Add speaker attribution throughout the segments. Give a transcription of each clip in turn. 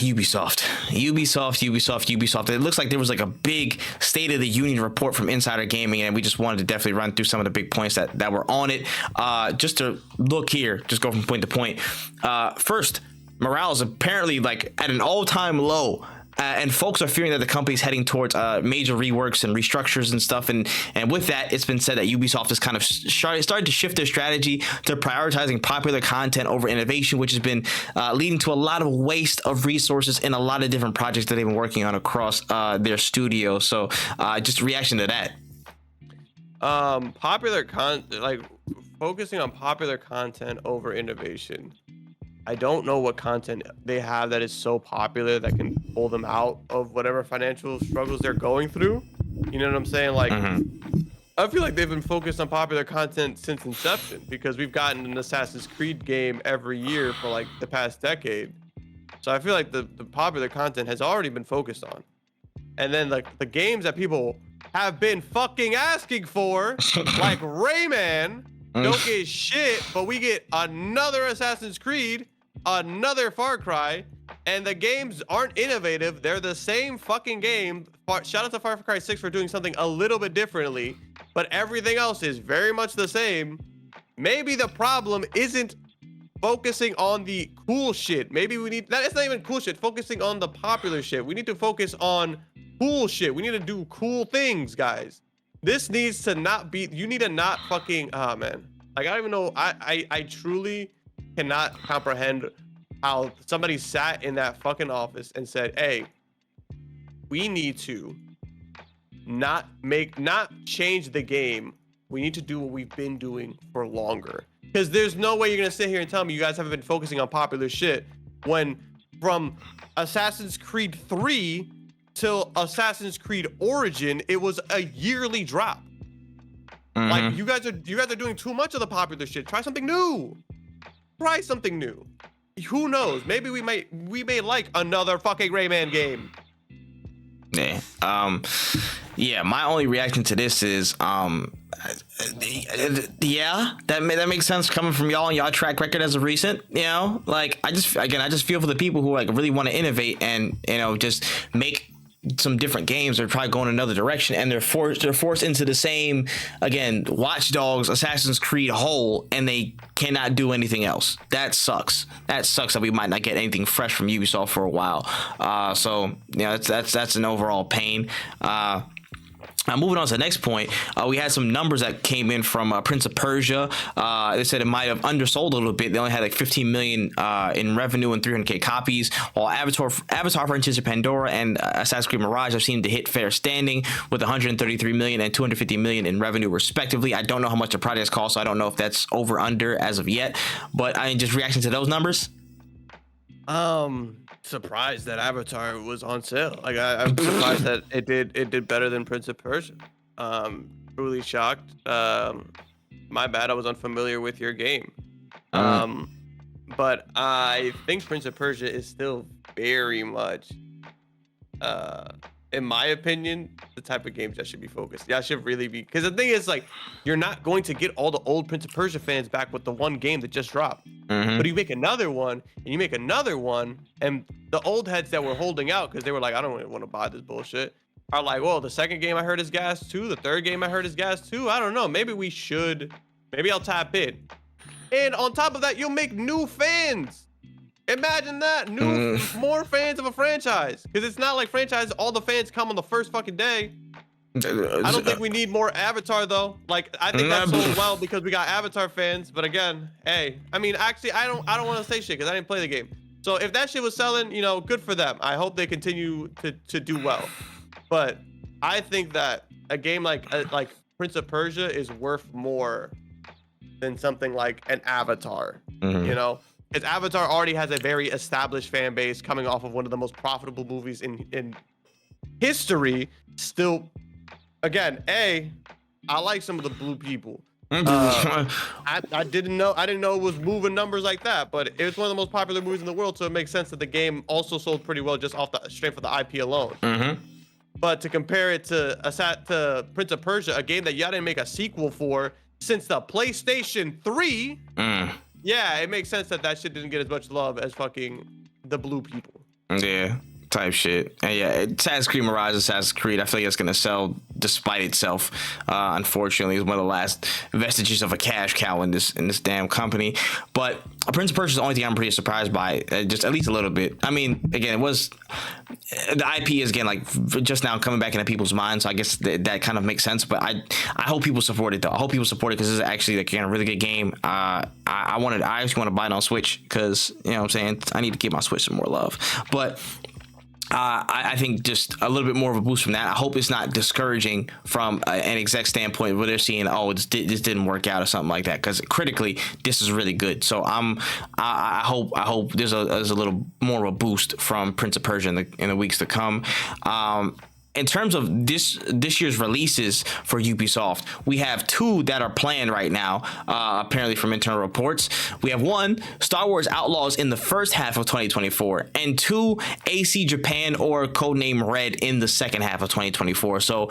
Speaker 1: Ubisoft. It looks like there was like a big State of the Union report from Insider Gaming, and we just wanted to definitely run through some of the big points that were on it. Just to look here, just go from point to point. First, morale is apparently like at an all-time low. And folks are fearing that the company's heading towards major reworks and restructures and stuff. And with that, it's been said that Ubisoft has kind of started to shift their strategy to prioritizing popular content over innovation, which has been leading to a lot of waste of resources in a lot of different projects that they've been working on across their studio. So just a reaction to that.
Speaker 2: Focusing on popular content over innovation. I don't know what content they have that is so popular that can pull them out of whatever financial struggles they're going through. You know what I'm saying? Like, I feel like they've been focused on popular content since inception because we've gotten an Assassin's Creed game every year for like the past decade. So I feel like the popular content has already been focused on. And then like the games that people have been fucking asking for, like Rayman, don't get shit, but we get another Assassin's Creed, another Far Cry, and the games aren't innovative. They're the same fucking game. Shout out to Far Cry 6 for doing something a little bit differently, but everything else is very much the same. Maybe the problem isn't focusing on the cool shit. Maybe we need that. It's not even cool shit. Focusing on the popular shit. We need to focus on cool shit. We need to do cool things, guys. This needs to not be. You need to not fucking. Ah, man. Like I don't even know. I truly cannot comprehend how somebody sat in that fucking office and said, "Hey, we need to not change the game. We need to do what we've been doing for longer." Because there's no way you're gonna sit here and tell me you guys haven't been focusing on popular shit when from Assassin's Creed 3 till Assassin's Creed Origin, it was a yearly drop. Like you guys are doing too much of the popular shit. Try something new. Try something new. Who knows? Maybe we may like another fucking Rayman game.
Speaker 1: Yeah. My only reaction to this is yeah, that makes sense coming from y'all and y'all track record as of recent. You know, like I just feel for the people who like really want to innovate and just make some different games. Are probably going another direction, and they're forced into the same, again, Watch Dogs, Assassin's Creed hole, and they cannot do anything else. That sucks that we might not get anything fresh from Ubisoft for a while. So that's an overall pain. Now, moving on to the next point, we had some numbers that came in from Prince of Persia. They said it might have undersold a little bit. They only had like 15 million in revenue and 300K copies, while Avatar Frontiers of Pandora and Assassin's Creed Mirage have seemed to hit fair standing with 133 million and 250 million in revenue respectively. I don't know how much the projects cost, so I don't know if that's over under as of yet. But I mean, just reaction to those numbers.
Speaker 2: Surprised that Avatar was on sale. Like I'm surprised that it did better than Prince of Persia. Truly shocked. My bad, I was unfamiliar with your game. But I think Prince of Persia is still very much in my opinion, the type of games that should be focused. That should really be, because the thing is, like, you're not going to get all the old Prince of Persia fans back with the one game that just dropped. But you make another one, and you make another one, and the old heads that were holding out because they were like, I don't really want to buy this bullshit, are like, well, the second game I heard is gas too. The third game I heard is gas too. I don't know. Maybe we should. Maybe I'll tap in. And on top of that, you'll make new fans. Imagine that, more fans of a franchise, because it's not like franchise. All the fans come on the first fucking day. I don't think we need more Avatar though. Like I think that's sold well because we got Avatar fans. But again, hey, I mean, actually, I don't want to say shit because I didn't play the game. So if that shit was selling, you know, good for them. I hope they continue to do well. But I think that a game like Prince of Persia is worth more than something like an Avatar. You know. Because Avatar already has a very established fan base coming off of one of the most profitable movies in history. Still, again, I like some of the blue people. I didn't know it was moving numbers like that, but it was one of the most popular movies in the world, so it makes sense that the game also sold pretty well just off the strength of the IP alone. But to compare it to Prince of Persia, a game that y'all didn't make a sequel for since the PlayStation 3. Yeah, it makes sense that shit didn't get as much love as fucking the blue people.
Speaker 1: Yeah, type shit. And yeah, Assassin's Creed Mirage, Assassin's Creed, I feel like it's gonna sell despite itself. Unfortunately, it's one of the last vestiges of a cash cow in this damn company. But Prince of Persia is the only thing I'm pretty surprised by, just at least a little bit. I mean, again, it was the IP is again like just now coming back into people's minds, so I guess that kind of makes sense. But I hope people support it though. I hope people support it because this is actually like a really good game. I actually want to buy it on Switch because you know what I'm saying, I need to give my Switch some more love. But I think just a little bit more of a boost from that. I hope it's not discouraging from an exec standpoint where they're seeing, oh, this didn't work out or something like that. Because critically, this is really good. So I hope there's a little more of a boost from Prince of Persia in the weeks to come. In terms of this year's releases for Ubisoft, we have 2 that are planned right now, apparently from internal reports. We have 1, Star Wars Outlaws in the first half of 2024, and 2, AC Japan or Codename Red in the second half of 2024. So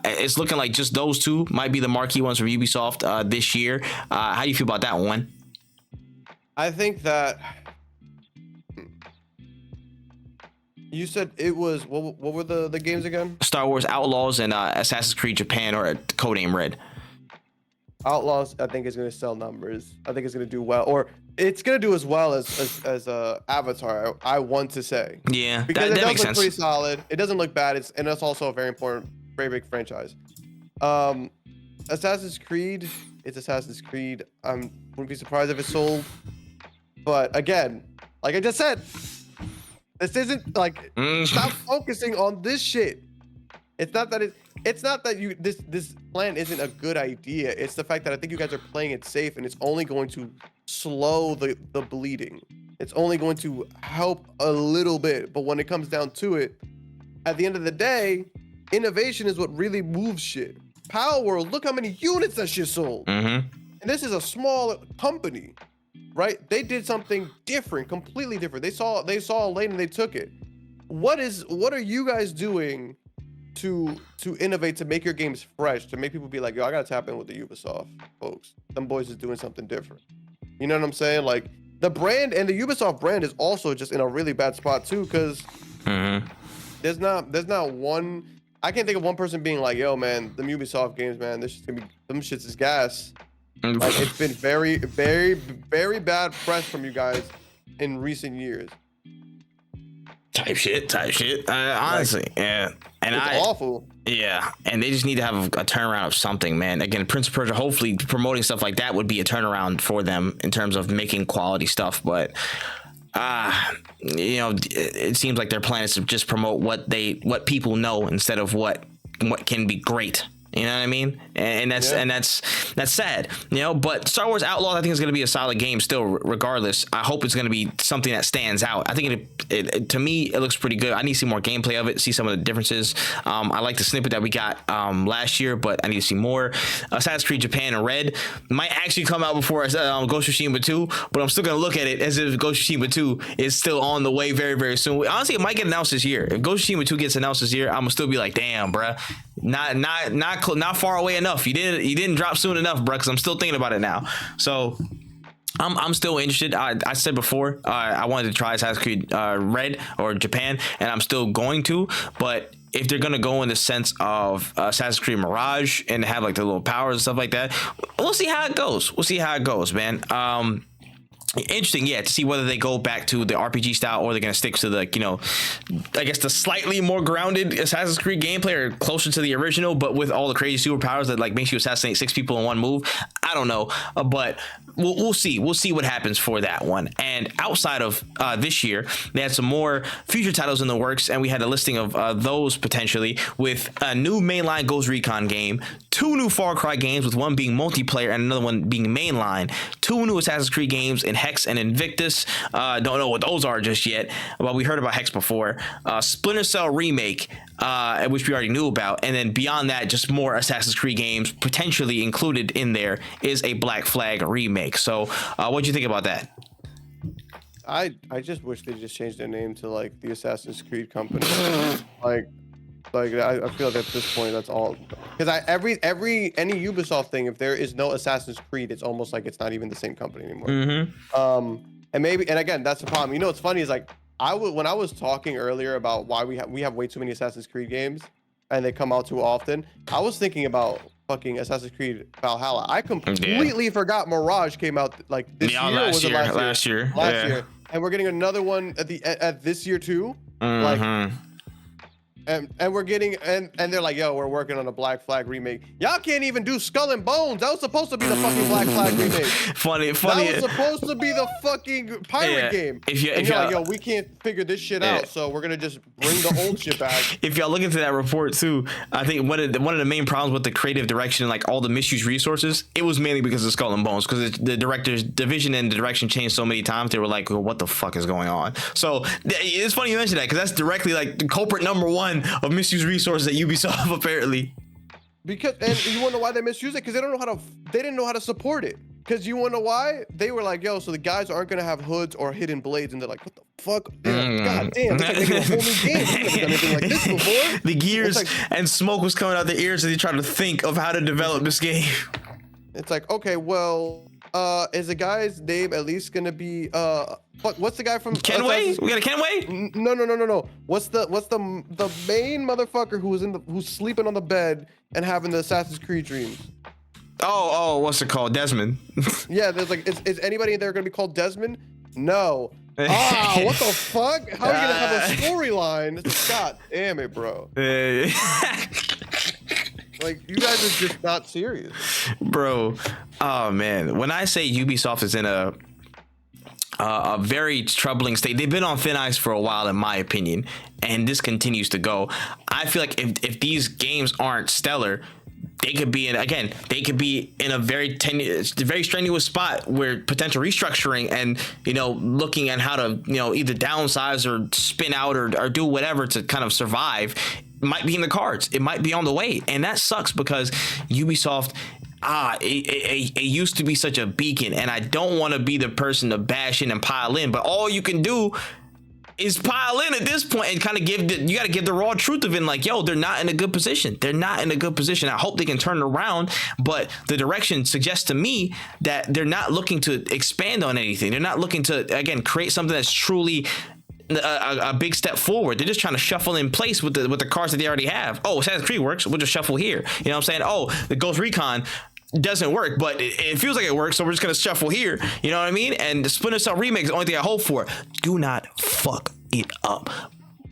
Speaker 1: it's looking like just those 2 might be the marquee ones from Ubisoft this year. How do you feel about that one?
Speaker 2: I think that you said it was what were the games again?
Speaker 1: Star Wars Outlaws and Assassin's Creed Japan or Codename Red.
Speaker 2: Outlaws, I think, is going to sell numbers. I think it's going to do well, or it's going to do as well as Avatar. I want to say,
Speaker 1: yeah,
Speaker 2: because
Speaker 1: that
Speaker 2: it does
Speaker 1: makes
Speaker 2: look
Speaker 1: sense.
Speaker 2: pretty solid. It doesn't look bad. And it's also a very important, very big franchise. Assassin's Creed, it's Assassin's Creed. I wouldn't be surprised if it sold, but again, like I just said, this isn't like stop focusing on this shit. It's not that this plan isn't a good idea. It's the fact that I think you guys are playing it safe, and it's only going to slow the bleeding. It's only going to help a little bit, but when it comes down to it, at the end of the day, innovation is what really moves shit. Power World, look how many units that shit sold. And this is a small company, right? They did something different, completely different. They saw a lane and they took it. What are you guys doing to innovate, to make your games fresh, to make people be like, yo, I gotta tap in with the Ubisoft folks. Them boys is doing something different. You know what I'm saying? Like the brand and the Ubisoft brand is also just in a really bad spot too, because there's not one. I can't think of one person being like, yo, man, them Ubisoft games, man, this shit's gonna be, them shits is gas. Like it's been very, very, very bad press from you guys in recent years.
Speaker 1: Type shit. Honestly, yeah. And
Speaker 2: it's awful.
Speaker 1: Yeah, and they just need to have a turnaround of something, man. Again, Prince of Persia, hopefully promoting stuff like that would be a turnaround for them in terms of making quality stuff. But you know, it seems like their plan is to just promote what people know instead of what can be great. You know what I mean? And that's sad, you know. But Star Wars Outlaws, I think, is going to be a solid game still, regardless. I hope it's going to be something that stands out. I think it to me, it looks pretty good. I need to see more gameplay of it, see some of the differences. I like the snippet that we got last year, but I need to see more. Assassin's Creed Japan and Red might actually come out before Ghost of Tsushima 2, but I'm still going to look at it as if Ghost of Tsushima 2 is still on the way very, very soon. Honestly, it might get announced this year. If Ghost of Tsushima 2 gets announced this year, I'm going to still be like, damn, bruh. Not far away enough. You didn't drop soon enough, bro. Because I'm still thinking about it now. So I'm still interested. I said before I wanted to try Assassin's Creed Red or Japan, and I'm still going to. But if they're gonna go in the sense of Assassin's Creed Mirage and have like the little powers and stuff like that, we'll see how it goes. We'll see how it goes, man. Interesting, yeah, to see whether they go back to the RPG style or they're gonna stick to the, you know, I guess the slightly more grounded Assassin's Creed gameplay or closer to the original, but with all the crazy superpowers that like makes you assassinate 6 people in one move. I don't know, but we'll see. We'll see what happens for that one. And outside of this year, they had some more future titles in the works, and we had a listing of those potentially with a new mainline Ghost Recon game, 2 new Far Cry games, with one being multiplayer and another one being mainline, 2 new Assassin's Creed games in Hex and Invictus. Don't know what those are just yet, but we heard about Hex before. Splinter Cell remake, which we already knew about, and then beyond that, just more Assassin's Creed games. Potentially included in there is a Black Flag remake. So, what do you think about that?
Speaker 2: I just wish they just changed their name to like the Assassin's Creed company. like I feel like at this point that's all, because any Ubisoft thing, if there is no Assassin's Creed, it's almost like it's not even the same company anymore. And again, that's the problem. You know what's funny is like when I was talking earlier about why we have way too many Assassin's Creed games and they come out too often, I was thinking about fucking Assassin's Creed Valhalla. I completely forgot Mirage came out like this year. Or was it last year? Last year. And we're getting another one at this year too. Like, and we're getting and they're like, yo, we're working on a Black Flag remake. Y'all can't even do Skull and Bones. That was supposed to be the fucking Black Flag remake.
Speaker 1: Funny.
Speaker 2: That was supposed to be the fucking pirate game. If you're like, yo, we can't figure this shit out, so we're gonna just bring the old shit back.
Speaker 1: If y'all look into that report too, I think one of the main problems with the creative direction and like all the misused resources, it was mainly because of Skull and Bones, because the director's division and the direction changed so many times. They were like, well, what the fuck is going on? So it's funny you mention that, because that's directly like the culprit number one of misused resources at Ubisoft apparently.
Speaker 2: Because, and you wanna know why they misuse it? Because they didn't know how to support it. Because you wanna know why? They were like, yo, so the guys aren't gonna have hoods or hidden blades, and they're like, what the fuck? God damn, it's like making a whole new game. We've never done anything like this before.
Speaker 1: The gears and smoke was coming out their ears as they tried to think of how to develop this game.
Speaker 2: It's like, okay, well, is the guy's name at least gonna be what's the guy from
Speaker 1: Kenway? We got a Kenway?
Speaker 2: No. What's the main motherfucker who's sleeping on the bed and having the Assassin's Creed dreams?
Speaker 1: Oh, what's it called? Desmond.
Speaker 2: Yeah, there's like, is anybody there gonna be called Desmond? No. What the fuck? How are you gonna have a storyline? God damn it, bro. Like, you guys are just not serious.
Speaker 1: Bro, oh man. When I say Ubisoft is in a very troubling state, they've been on thin ice for a while, in my opinion, and this continues to go. I feel like if these games aren't stellar, they could be in a very strenuous spot where potential restructuring and, looking at how to, either downsize or spin out or do whatever to kind of survive might be in the cards. It might be on the way. And that sucks, because Ubisoft, it used to be such a beacon, and I don't want to be the person to bash in and pile in, but all you can do is pile in at this point and kind of you got to give the raw truth of it, like, yo, they're not in a good position. They're not in a good position. I hope they can turn it around, but the direction suggests to me that they're not looking to expand on anything. They're not looking to, again, create something that's truly a big step forward. They're just trying to shuffle in place with the cards that they already have. Oh, Assassin's Creed works, we'll just shuffle here. You know what I'm saying? Oh, the Ghost Recon doesn't work, but it feels like it works, so we're just gonna shuffle here. You know what I mean? And the Splinter Cell remake is the only thing I hope for. Do not fuck it up.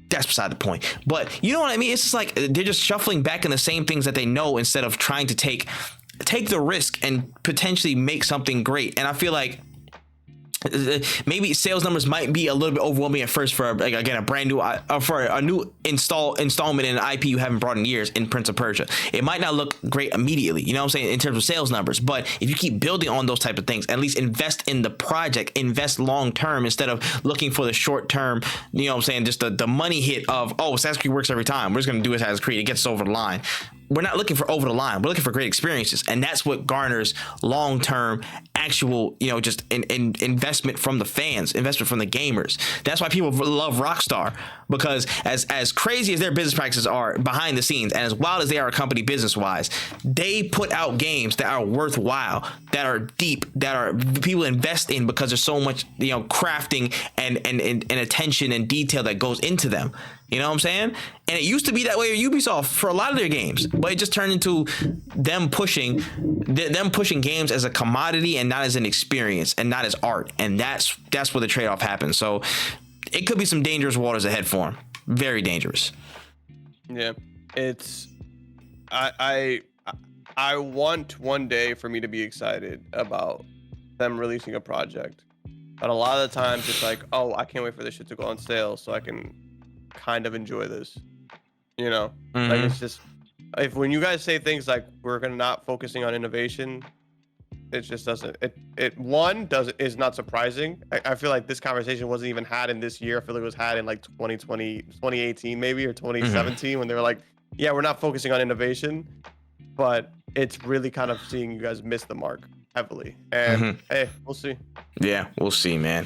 Speaker 1: That's beside the point. But you know what I mean? It's just like they're just shuffling back in the same things that they know, instead of trying to take the risk and potentially make something great. And I feel like maybe sales numbers might be a little bit overwhelming at first for, like, again, a brand new for a new installment in an IP you haven't brought in years in Prince of Persia. It might not look great immediately, you know what I'm saying, in terms of sales numbers, but if you keep building on those type of things, at least invest in the project, invest long term, instead of looking for the short term, you know what I'm saying, just the money hit of, oh, Assassin's Creed works every time, we're just gonna do Assassin's Creed, it gets us over the line. We're not looking for over the line. We're looking for great experiences, and that's what garners long-term, actual, just investment from the fans, investment from the gamers. That's why people love Rockstar, because as crazy as their business practices are behind the scenes, and as wild as they are a company business-wise, they put out games that are worthwhile, that are deep, that are people invest in, because there's so much crafting and attention and detail that goes into them. You know what I'm saying? And it used to be that way at Ubisoft for a lot of their games, but it just turned into them pushing games as a commodity and not as an experience and not as art. And that's where the trade-off happens. So it could be some dangerous waters ahead for them. Very dangerous.
Speaker 2: Yeah, it's I want one day for me to be excited about them releasing a project, but a lot of the times it's like, oh, I can't wait for this shit to go on sale so I can kind of enjoy this, like, it's just, when you guys say things like we're gonna not focusing on innovation, it just doesn't, is not surprising. I feel like this conversation wasn't even had in this year. I feel like it was had in like 2018 maybe, or 2017, when they were like, yeah, we're not focusing on innovation, but it's really kind of seeing you guys miss the mark heavily. And hey, we'll see.
Speaker 1: Yeah, we'll see, man.